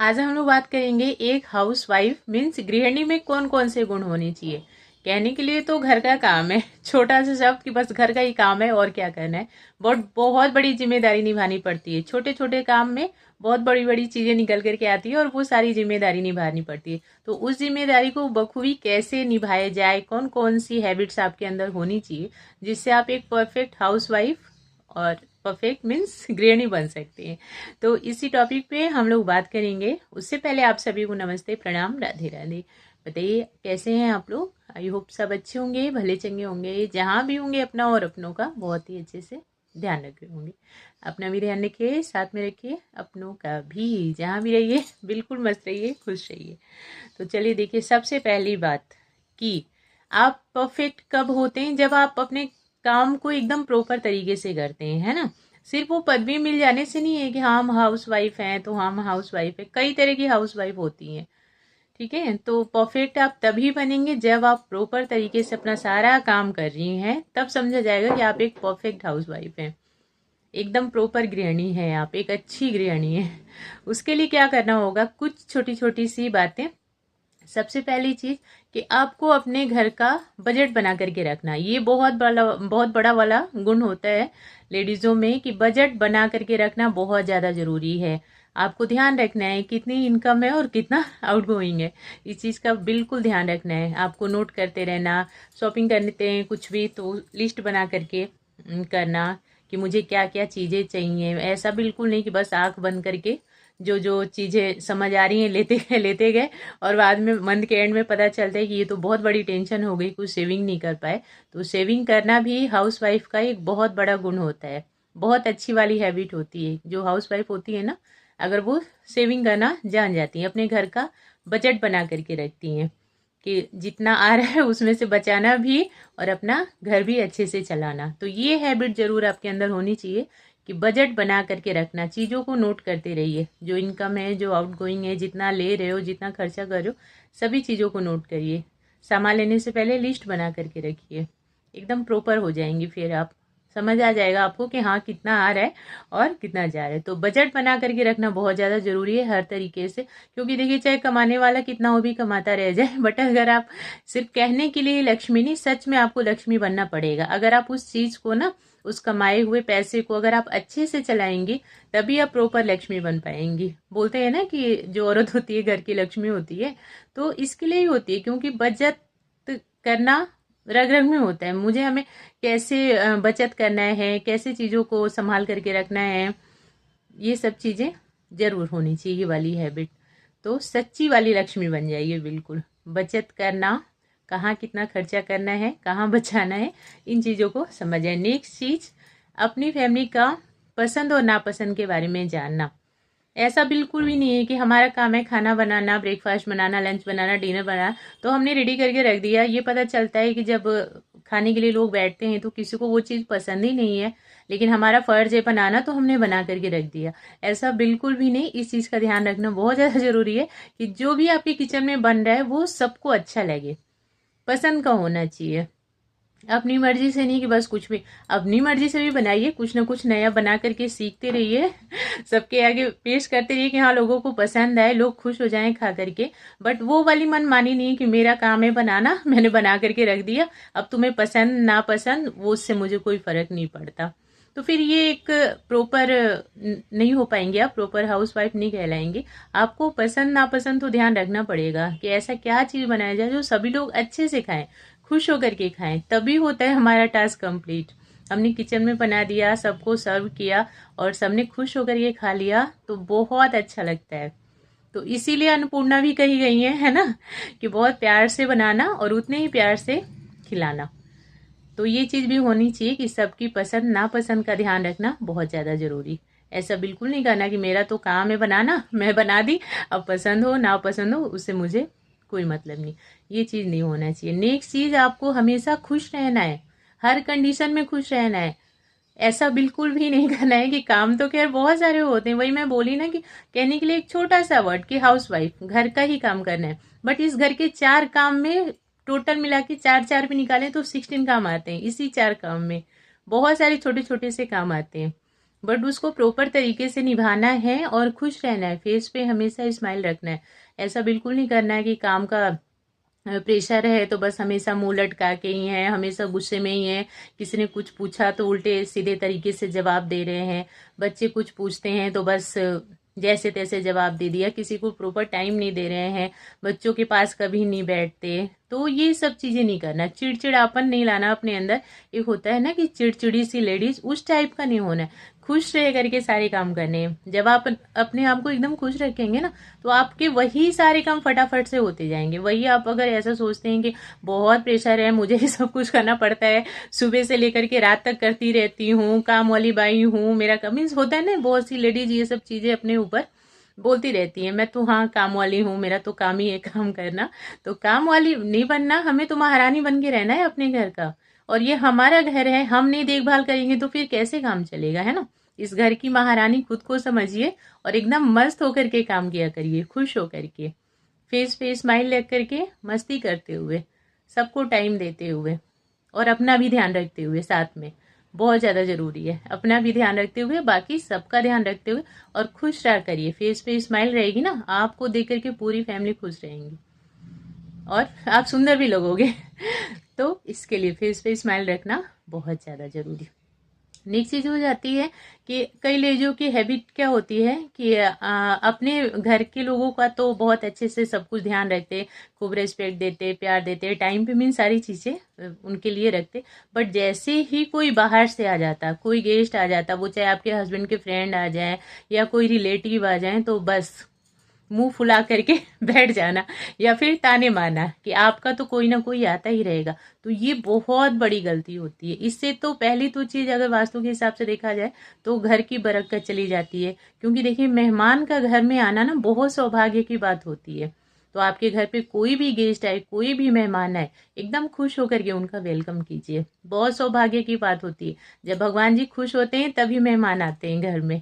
आज हम लोग बात करेंगे एक हाउस वाइफ मीन्स गृहिणी में कौन कौन से गुण होने चाहिए। कहने के लिए तो घर का काम है, छोटा सा शब्द कि बस घर का ही काम है और क्या करना है। बहुत बड़ी जिम्मेदारी निभानी पड़ती है। छोटे छोटे काम में बहुत बड़ी बड़ी चीजें निकल करके आती है और वो सारी जिम्मेदारी निभानी पड़ती है। तो उस जिम्मेदारी को बखूबी कैसे निभाया जाए, कौन कौन सी हैबिट्स आपके अंदर होनी चाहिए जिससे आप एक परफेक्ट हाउस वाइफ और परफेक्ट मीन्स गृहिणी बन सकते हैं। तो इसी टॉपिक पे हम लोग बात करेंगे। उससे पहले आप सभी को नमस्ते, प्रणाम, राधे राधे। बताइए कैसे हैं आप लोग। आई होप सब अच्छे होंगे, भले चंगे होंगे, जहाँ भी होंगे अपना और अपनों का बहुत ही अच्छे से ध्यान रख रहे होंगे। अपना भी ध्यान रखिए, साथ में रखिए अपनों का भी। जहाँ भी रहिए बिल्कुल मस्त रहिए, खुश रहिए। तो चलिए देखिए, सबसे पहली बात कि आप परफेक्ट कब होते हैं, जब आप अपने काम को एकदम प्रॉपर तरीके से करते हैं, है ना। सिर्फ वो पदवी मिल जाने से नहीं है कि हाँ हम हाउस वाइफ हैं तो हम हाउस वाइफ है। कई तरह की हाउस वाइफ होती हैं, ठीक है। तो परफेक्ट आप तभी बनेंगे जब आप प्रॉपर तरीके से अपना सारा काम कर रही हैं, तब समझा जाएगा कि आप एक परफेक्ट हाउस वाइफ हैं, एकदम प्रॉपर गृहिणी है, आप एक अच्छी गृहिणी है। उसके लिए क्या करना होगा, कुछ छोटी छोटी सी बातें। सबसे पहली चीज कि आपको अपने घर का बजट बना करके रखना। ये बहुत बड़ा वाला गुण होता है लेडीजों में कि बजट बना करके रखना बहुत ज्यादा जरूरी है। आपको ध्यान रखना है कितनी इनकम है और कितना आउटगोइंग है। इस चीज का बिल्कुल ध्यान रखना है, आपको नोट करते रहना। शॉपिंग करते हैं कुछ भी तो लिस्ट बना करके करना कि मुझे क्या क्या चीजें चाहिए। ऐसा बिल्कुल नहीं कि बस आंख बंद करके जो जो चीजें समझ आ रही हैं लेते गए और बाद में मंथ के एंड में पता चलता है कि ये तो बहुत बड़ी टेंशन हो गई, कुछ सेविंग नहीं कर पाए। तो सेविंग करना भी हाउस वाइफ का एक बहुत बड़ा गुण होता है, बहुत अच्छी वाली हैबिट होती है। जो हाउस वाइफ होती है ना, अगर वो सेविंग करना जान जाती है, अपने घर का बजट बना करके रखती हैं कि जितना आ रहा है उसमें से बचाना भी और अपना घर भी अच्छे से चलाना। तो ये हैबिट जरूर आपके अंदर होनी चाहिए कि बजट बना करके रखना, चीज़ों को नोट करते रहिए। जो इनकम है, जो आउट गोइंग है, जितना ले रहे हो, जितना खर्चा कर रहे हो, सभी चीज़ों को नोट करिए। सामान लेने से पहले लिस्ट बना करके रखिए, एकदम प्रॉपर हो जाएंगी। फिर आप समझ आ जाएगा आपको कि हाँ कितना आ रहा है और कितना जा रहा है। तो बजट बना करके रखना बहुत ज़्यादा जरूरी है हर तरीके से। क्योंकि देखिए, चाहे कमाने वाला कितना हो भी कमाता रह जाए, बट अगर आप सिर्फ कहने के लिए लक्ष्मी नहीं, सच में आपको लक्ष्मी बनना पड़ेगा। अगर आप उस चीज़ को ना, उस कमाए हुए पैसे को अगर आप अच्छे से चलाएंगी, तभी आप प्रॉपर लक्ष्मी बन पाएंगी। बोलते हैं ना कि जो औरत होती है घर की लक्ष्मी होती है, तो इसके लिए ही होती है क्योंकि बचत करना रग रग में होता है। हमें कैसे बचत करना है, कैसे चीज़ों को संभाल करके रखना है, ये सब चीज़ें जरूर होनी चाहिए, ये वाली हैबिट। तो सच्ची वाली लक्ष्मी बन जाइए बिल्कुल। बचत करना, कहाँ कितना खर्चा करना है, कहाँ बचाना है, इन चीज़ों को समझ आए। नेक्स्ट चीज़, अपनी फैमिली का पसंद और नापसंद के बारे में जानना। ऐसा बिल्कुल भी नहीं है कि हमारा काम है खाना बनाना, ब्रेकफास्ट बनाना, लंच बनाना, डिनर बनाना, तो हमने रेडी करके रख दिया। ये पता चलता है कि जब खाने के लिए लोग बैठते हैं तो किसी को वो चीज़ पसंद ही नहीं है, लेकिन हमारा फर्ज है बनाना, तो हमने बना करके रख दिया। ऐसा बिल्कुल भी नहीं। इस चीज़ का ध्यान रखना बहुत ज़्यादा जरूरी है कि जो भी आपके किचन में बन रहा है वो सबको अच्छा लगे, पसंद का होना चाहिए। अपनी मर्जी से नहीं कि बस कुछ भी, अपनी मर्जी से भी बनाइए, कुछ ना कुछ नया बना करके सीखते रहिए। सबके आगे पेश करते रहिए कि हाँ लोगों को पसंद आए, लोग खुश हो जाएं खा करके। बट वो वाली मनमानी नहीं कि मेरा काम है बनाना, मैंने बना करके रख दिया, अब तुम्हें पसंद ना पसंद वो उससे मुझे कोई फर्क नहीं पड़ता। तो फिर ये एक प्रॉपर नहीं हो पाएंगे, आप प्रॉपर हाउस वाइफ नहीं कहलाएंगे। आपको पसंद नापसंद तो ध्यान रखना पड़ेगा कि ऐसा क्या चीज बनाया जाए जो सभी लोग अच्छे से खाएं, खुश होकर के खाएं, तभी होता है हमारा टास्क कंप्लीट। हमने किचन में बना दिया, सबको सर्व किया और सबने खुश होकर ये खा लिया, तो बहुत अच्छा लगता है। तो इसीलिए अन्नपूर्णा भी कही गई है ना, कि बहुत प्यार से बनाना और उतने ही प्यार से खिलाना। तो ये चीज भी होनी चाहिए कि सबकी पसंद नापसंद का ध्यान रखना बहुत ज्यादा जरूरी। ऐसा बिल्कुल नहीं करना कि मेरा तो काम है बनाना, मैं बना दी, अब पसंद हो ना पसंद हो उससे मुझे कोई मतलब नहीं। ये चीज नहीं होना चाहिए। नेक्स्ट चीज, आपको हमेशा खुश रहना है, हर कंडीशन में खुश रहना है। ऐसा बिल्कुल भी नहीं करना है कि काम तो खैर बहुत सारे होते हैं, वही मैं बोली ना कि कहने के लिए एक छोटा सा वर्ड कि हाउस वाइफ, घर का ही काम करना है। बट इस घर के 4 काम में टोटल मिला के 4 भी निकालें तो 16 काम आते हैं। इसी 4 काम में बहुत सारे छोटे छोटे से काम आते हैं। बट उसको प्रॉपर तरीके से निभाना है और खुश रहना है, फेस पे हमेशा स्माइल रखना है। ऐसा बिल्कुल नहीं करना है कि काम का प्रेशर है तो बस हमेशा मुंह लटका के ही है, हमेशा गुस्से में ही है, किसी ने कुछ पूछा तो उल्टे सीधे तरीके से जवाब दे रहे हैं, बच्चे कुछ पूछते हैं तो बस जैसे तैसे जवाब दे दिया, किसी को प्रॉपर टाइम नहीं दे रहे हैं, बच्चों के पास कभी नहीं बैठते। तो ये सब चीजें नहीं करना, चिड़चिड़ापन नहीं लाना अपने अंदर। एक होता है ना कि चिड़चिड़ी सी लेडीज, उस टाइप का नहीं होना है। खुश रह करके सारे काम करने हैं। जब आप अपने आप को एकदम खुश रखेंगे ना, तो आपके वही सारे काम फटाफट से होते जाएंगे। वही आप अगर ऐसा सोचते हैं कि बहुत प्रेशर है, मुझे ही सब कुछ करना पड़ता है, सुबह से लेकर के रात तक करती रहती हूँ, काम वाली बाई हूँ, मेरा मीन्स होता है ना, बहुत सी लेडीज ये सब चीजें अपने ऊपर बोलती रहती है, मैं तो हाँ काम वाली हूँ, मेरा तो काम ही है काम करना। तो काम वाली नहीं बनना, हमें तो महारानी बन के रहना है अपने घर का। और ये हमारा घर है, हम नहीं देखभाल करेंगे तो फिर कैसे काम चलेगा, है ना। इस घर की महारानी खुद को समझिए और एकदम मस्त होकर के काम किया करिए, खुश होकर के, फेस पे स्माइल रख करके, मस्ती करते हुए, सबको टाइम देते हुए और अपना भी ध्यान रखते हुए साथ में। बहुत ज़्यादा ज़रूरी है, अपना भी ध्यान रखते हुए, बाकी सबका ध्यान रखते हुए, और खुश रहा करिए। फेस पे स्माइल रहेगी ना, आपको देख करके पूरी फैमिली खुश रहेंगी और आप सुंदर भी लगोगे। तो इसके लिए फेस पे स्माइल रखना बहुत ज़्यादा ज़रूरी। नेक्स्ट चीज हो जाती है कि कई लेडीजों की हैबिट क्या होती है कि अपने घर के लोगों का तो बहुत अच्छे से सब कुछ ध्यान रखते, खूब रेस्पेक्ट देते, प्यार देते, टाइम पे मीन सारी चीजें उनके लिए रखते। बट जैसे ही कोई बाहर से आ जाता, कोई गेस्ट आ जाता, वो चाहे आपके हस्बैंड के फ्रेंड आ जाए या कोई रिलेटिव आ जाए, तो बस मुंह फुला करके बैठ जाना या फिर ताने मारना कि आपका तो कोई ना कोई आता ही रहेगा। तो ये बहुत बड़ी गलती होती है। इससे तो पहली तो चीज अगर वास्तु के हिसाब से देखा जाए तो घर की बरकत चली जाती है। क्योंकि देखिए, मेहमान का घर में आना ना बहुत सौभाग्य की बात होती है। तो आपके घर पे कोई भी गेस्ट आए, कोई भी मेहमान आए, एकदम खुश होकर के उनका वेलकम कीजिए। बहुत सौभाग्य की बात होती है। जब भगवान जी खुश होते हैं तभी मेहमान आते हैं घर में।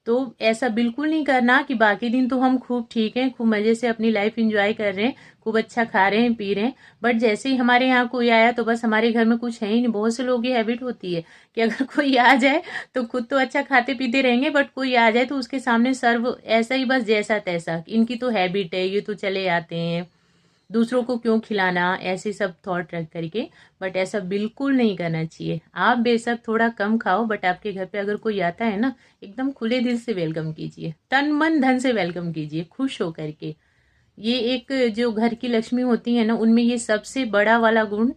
तो ऐसा बिल्कुल नहीं करना कि बाकी दिन तो हम खूब ठीक हैं, खूब मजे से अपनी लाइफ एंजॉय कर रहे हैं, खूब अच्छा खा रहे हैं, पी रहे हैं, बट जैसे ही हमारे यहाँ कोई आया तो बस हमारे घर में कुछ है ही नहीं। बहुत से लोग की हैबिट होती है कि अगर कोई आ जाए तो खुद तो अच्छा खाते पीते रहेंगे, बट कोई आ जाए तो उसके सामने सर्व ऐसा ही, बस जैसा तैसा। इनकी तो हैबिट है, ये तो चले आते हैं, दूसरों को क्यों खिलाना, ऐसे सब थॉट रख करके। बट ऐसा बिल्कुल नहीं करना चाहिए। आप बेशक थोड़ा कम खाओ, बट आपके घर पे अगर कोई आता है ना, एकदम खुले दिल से वेलकम कीजिए, तन मन धन से वेलकम कीजिए, खुश होकर के। ये एक जो घर की लक्ष्मी होती है ना, उनमें ये सबसे बड़ा वाला गुण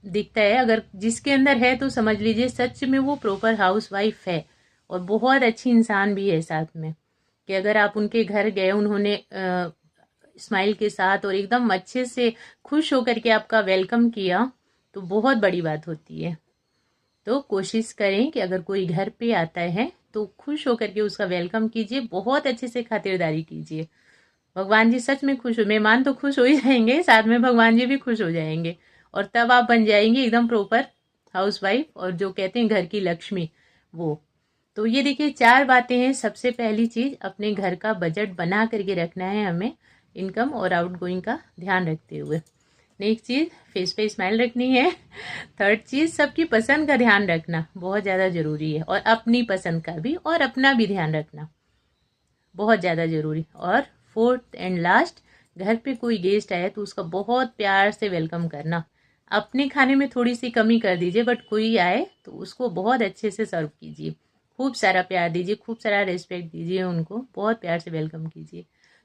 दिखता है। अगर जिसके अंदर है तो समझ लीजिए सच में वो प्रॉपर हाउस वाइफ है और बहुत अच्छी इंसान भी है साथ में। कि अगर आप उनके घर गए, उन्होंने स्माइल के साथ और एकदम अच्छे से खुश होकर के आपका वेलकम किया, तो बहुत बड़ी बात होती है। तो कोशिश करें कि अगर कोई घर पे आता है तो खुश होकर के उसका वेलकम कीजिए, बहुत अच्छे से खातिरदारी कीजिए। भगवान जी सच में खुश हो, मेहमान तो खुश हो ही जाएंगे, साथ में भगवान जी भी खुश हो जाएंगे। और तब आप बन जाएंगे एकदम प्रॉपर हाउस वाइफ, और जो कहते हैं घर की लक्ष्मी, वो। तो ये देखिए 4 बातें हैं। सबसे पहली चीज, अपने घर का बजट बना करके रखना है हमें, इनकम और आउटगोइंग का ध्यान रखते हुए। नेक्स्ट चीज, फेस पे स्माइल रखनी है। थर्ड चीज, सबकी पसंद का ध्यान रखना बहुत ज्यादा जरूरी है, और अपनी पसंद का भी और अपना भी ध्यान रखना बहुत ज्यादा जरूरी। और फोर्थ एंड लास्ट, घर पे कोई गेस्ट आए तो उसका बहुत प्यार से वेलकम करना। अपने खाने में थोड़ी सी कमी कर दीजिए, बट कोई आए तो उसको बहुत अच्छे से सर्व कीजिए, खूब सारा प्यार दीजिए, खूब सारा रिस्पेक्ट दीजिए, उनको बहुत प्यार से वेलकम कीजिए।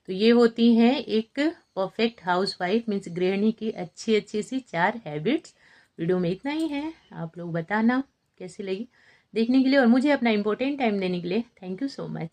तो ये होती हैं एक परफेक्ट हाउस वाइफ मीन्स गृहिणी की अच्छी अच्छी सी 4 हैबिट्स। वीडियो में इतना ही है। आप लोग बताना कैसी लगी देखने के लिए, और मुझे अपना इम्पोर्टेंट टाइम देने के लिए थैंक यू सो मच।